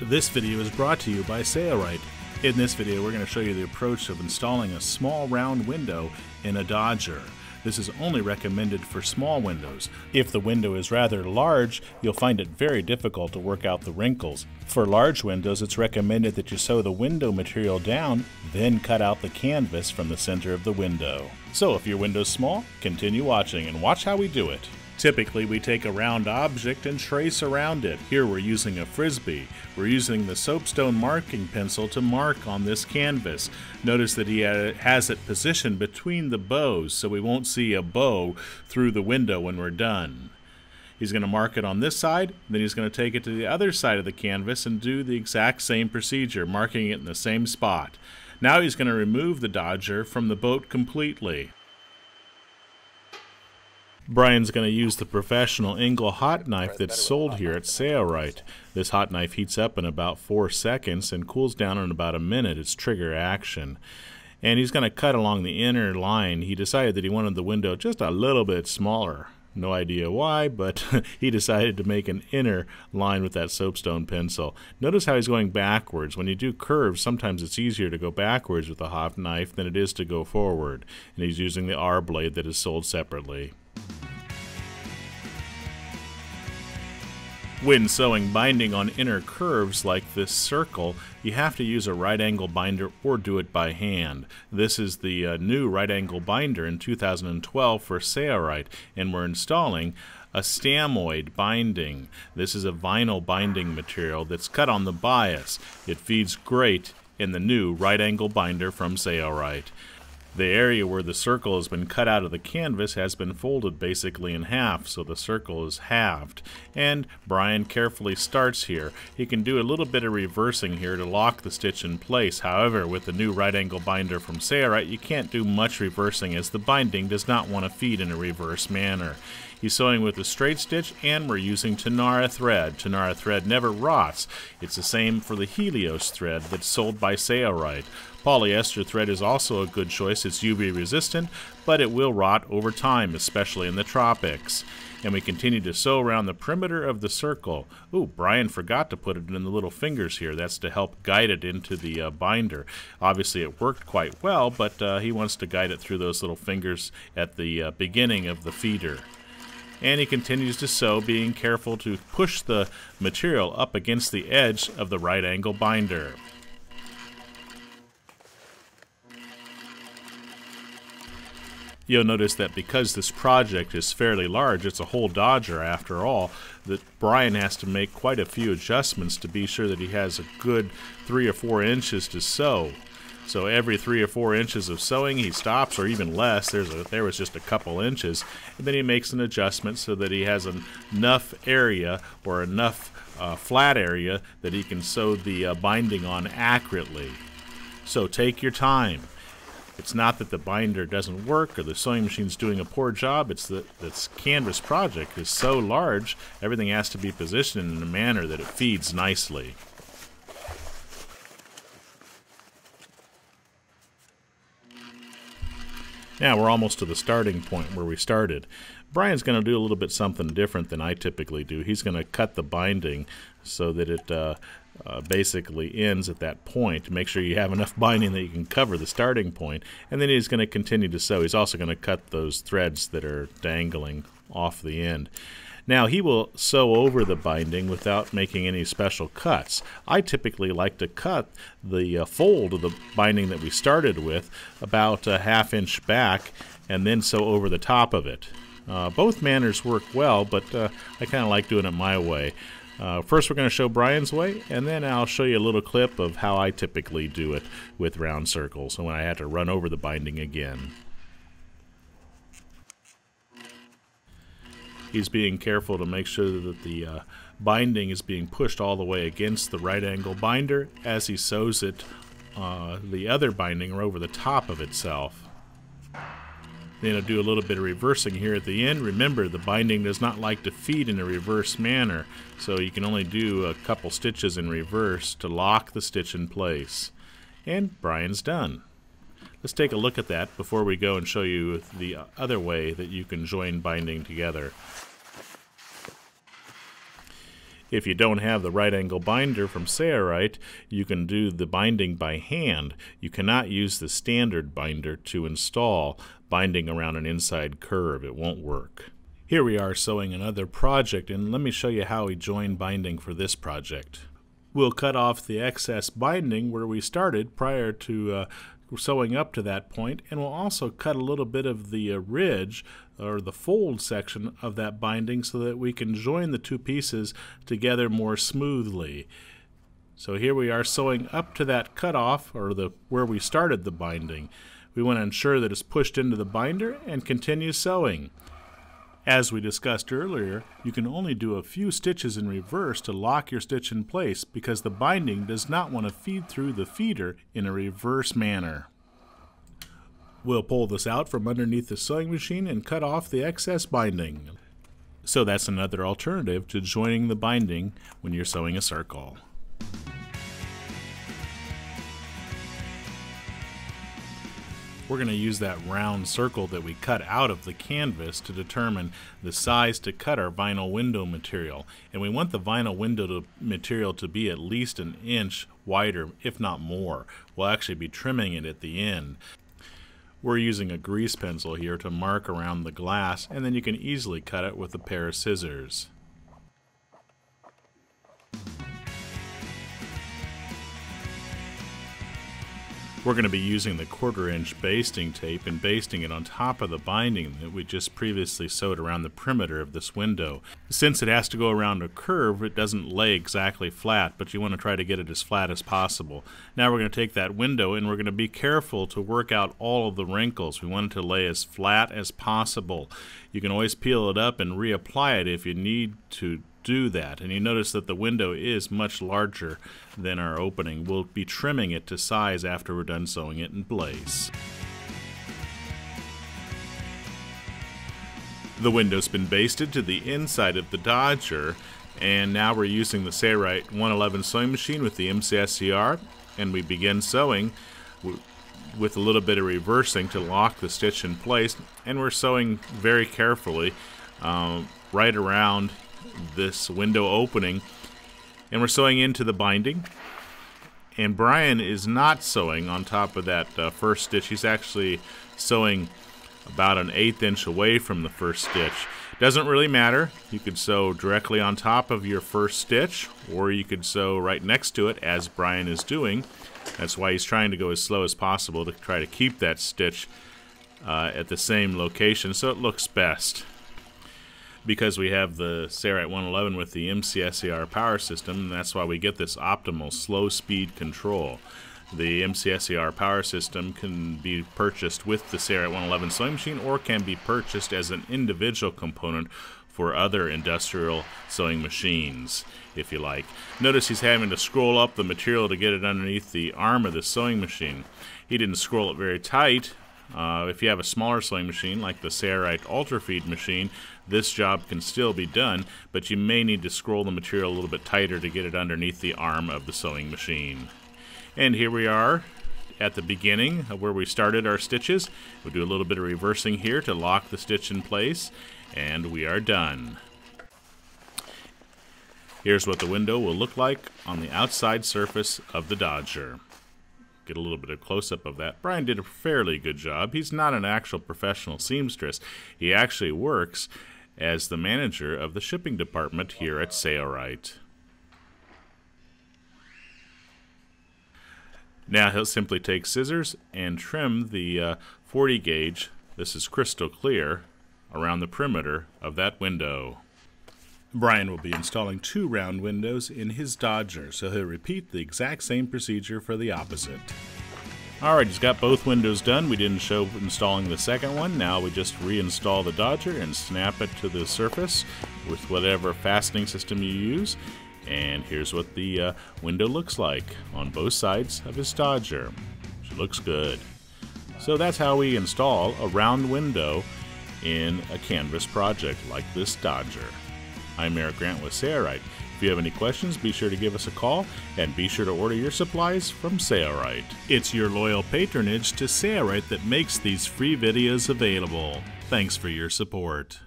This video is brought to you by Sailrite. In this video, we're going to show you the approach of installing a small round window in a Dodger. This is only recommended for small windows. If the window is rather large, you'll find it very difficult to work out the wrinkles. For large windows, it's recommended that you sew the window material down, then cut out the canvas from the center of the window. So if your window's small, continue watching and watch how we do it. Typically, we take a round object and trace around it. Here we're using a frisbee. We're using the soapstone marking pencil to mark on this canvas. Notice that he has it positioned between the bows, so we won't see a bow through the window when we're done. He's going to mark it on this side, then he's going to take it to the other side of the canvas and do the exact same procedure, marking it in the same spot. Now he's going to remove the Dodger from the boat completely. Brian's going to use the professional Engel hot knife that's sold here at Sailrite. This hot knife heats up in about 4 seconds and cools down in about a minute. It's trigger action. And he's going to cut along the inner line. He decided that he wanted the window just a little bit smaller. No idea why, but he decided to make an inner line with that soapstone pencil. Notice how he's going backwards. When you do curves, sometimes it's easier to go backwards with a hot knife than it is to go forward. And he's using the R blade that is sold separately. When sewing binding on inner curves like this circle, you have to use a right angle binder or do it by hand. This is the new right angle binder in 2012 for Sailrite, and we're installing a stamoid binding. This is a vinyl binding material that's cut on the bias. It feeds great in the new right angle binder from Sailrite. The area where the circle has been cut out of the canvas has been folded basically in half, so the circle is halved. And Brian carefully starts here. He can do a little bit of reversing here to lock the stitch in place. However, with the new right angle binder from Sailrite, you can't do much reversing as the binding does not want to feed in a reverse manner. He's sewing with a straight stitch, and we're using Tanara thread. Tanara thread never rots. It's the same for the Helios thread that's sold by Sailrite. Polyester thread is also a good choice. It's UV resistant, but it will rot over time, especially in the tropics. And we continue to sew around the perimeter of the circle. Ooh, Brian forgot to put it in the little fingers here. That's to help guide it into the binder. Obviously it worked quite well, but he wants to guide it through those little fingers at the beginning of the feeder. And he continues to sew, being careful to push the material up against the edge of the right angle binder. You'll notice that because this project is fairly large, it's a whole Dodger after all, that Brian has to make quite a few adjustments to be sure that he has a good 3 or 4 inches to sew. So every 3 or 4 inches of sewing, he stops, or even less. There was just a couple inches, and then he makes an adjustment so that he has enough area or enough flat area that he can sew the binding on accurately. So take your time. It's not that the binder doesn't work or the sewing machine's doing a poor job. It's that this canvas project is so large, everything has to be positioned in a manner that it feeds nicely. Now we're almost to the starting point where we started. Brian's going to do a little bit something different than I typically do. He's going to cut the binding so that it basically ends at that point. Make sure you have enough binding that you can cover the starting point. And then he's going to continue to sew. He's also going to cut those threads that are dangling off the end. Now he will sew over the binding without making any special cuts. I typically like to cut the fold of the binding that we started with about a ½ inch back and then sew over the top of it. Both manners work well, but I kind of like doing it my way. First we're going to show Brian's way, and then I'll show you a little clip of how I typically do it with round circles and when I have to run over the binding again. He's being careful to make sure that the binding is being pushed all the way against the right angle binder as he sews it, the other binding over the top of itself. Then I'll do a little bit of reversing here at the end. Remember, the binding does not like to feed in a reverse manner, so you can only do a couple stitches in reverse to lock the stitch in place. And Brian's done. Let's take a look at that before we go and show you the other way that you can join binding together. If you don't have the right angle binder from Sailrite, you can do the binding by hand. You cannot use the standard binder to install binding around an inside curve. It won't work. Here we are sewing another project, and let me show you how we join binding for this project. We'll cut off the excess binding where we started prior to sewing up to that point, and we'll also cut a little bit of the ridge or the fold section of that binding so that we can join the two pieces together more smoothly. So here we are sewing up to that cutoff, or where we started the binding. We want to ensure that it's pushed into the binder and continue sewing. As we discussed earlier, you can only do a few stitches in reverse to lock your stitch in place because the binding does not want to feed through the feeder in a reverse manner. We'll pull this out from underneath the sewing machine and cut off the excess binding. So that's another alternative to joining the binding when you're sewing a circle. We're going to use that round circle that we cut out of the canvas to determine the size to cut our vinyl window material. And we want the vinyl window material to be at least an inch wider, if not more. We'll actually be trimming it at the end. We're using a grease pencil here to mark around the glass, and then you can easily cut it with a pair of scissors. We're going to be using the 1/4-inch basting tape and basting it on top of the binding that we just previously sewed around the perimeter of this window. Since it has to go around a curve, it doesn't lay exactly flat, but you want to try to get it as flat as possible. Now we're going to take that window and we're going to be careful to work out all of the wrinkles. We want it to lay as flat as possible. You can always peel it up and reapply it if you need to do that. And you notice that the window is much larger than our opening. We'll be trimming it to size after we're done sewing it in place. The window's been basted to the inside of the Dodger, and now we're using the Sailrite 111 sewing machine with the MCSCR, and we begin sewing with a little bit of reversing to lock the stitch in place, and we're sewing very carefully right around this window opening, and we're sewing into the binding. And Brian is not sewing on top of that first stitch. He's actually sewing about an 1/8 inch away from the first stitch. Doesn't really matter. You could sew directly on top of your first stitch, or you could sew right next to it, as Brian is doing. That's why he's trying to go as slow as possible to try to keep that stitch at the same location so it looks best. Because we have the Sailrite 111 with the MCSCR power system, and that's why we get this optimal slow speed control. The MCSCR power system can be purchased with the Sailrite 111 sewing machine, or can be purchased as an individual component for other industrial sewing machines, if you like. Notice he's having to scroll up the material to get it underneath the arm of the sewing machine. He didn't scroll it very tight. If you have a smaller sewing machine like the Sailrite Ultra Feed machine, this job can still be done, but you may need to scroll the material a little bit tighter to get it underneath the arm of the sewing machine. And here we are at the beginning of where we started our stitches. We'll do a little bit of reversing here to lock the stitch in place, and we are done. Here's what the window will look like on the outside surface of the Dodger. Get a little bit of close-up of that. Brian did a fairly good job. He's not an actual professional seamstress. He actually works as the manager of the shipping department here at Sailrite. Now he'll simply take scissors and trim the 40 gauge, this is crystal clear, around the perimeter of that window. Brian will be installing 2 round windows in his Dodger, so he'll repeat the exact same procedure for the opposite. Alright, he's got both windows done. We didn't show installing the second one. Now we just reinstall the Dodger and snap it to the surface with whatever fastening system you use. And here's what the window looks like on both sides of his Dodger. It looks good. So that's how we install a round window in a canvas project like this Dodger. I'm Eric Grant with Sailrite. If you have any questions, be sure to give us a call, and be sure to order your supplies from Sailrite. It's your loyal patronage to Sailrite that makes these free videos available. Thanks for your support.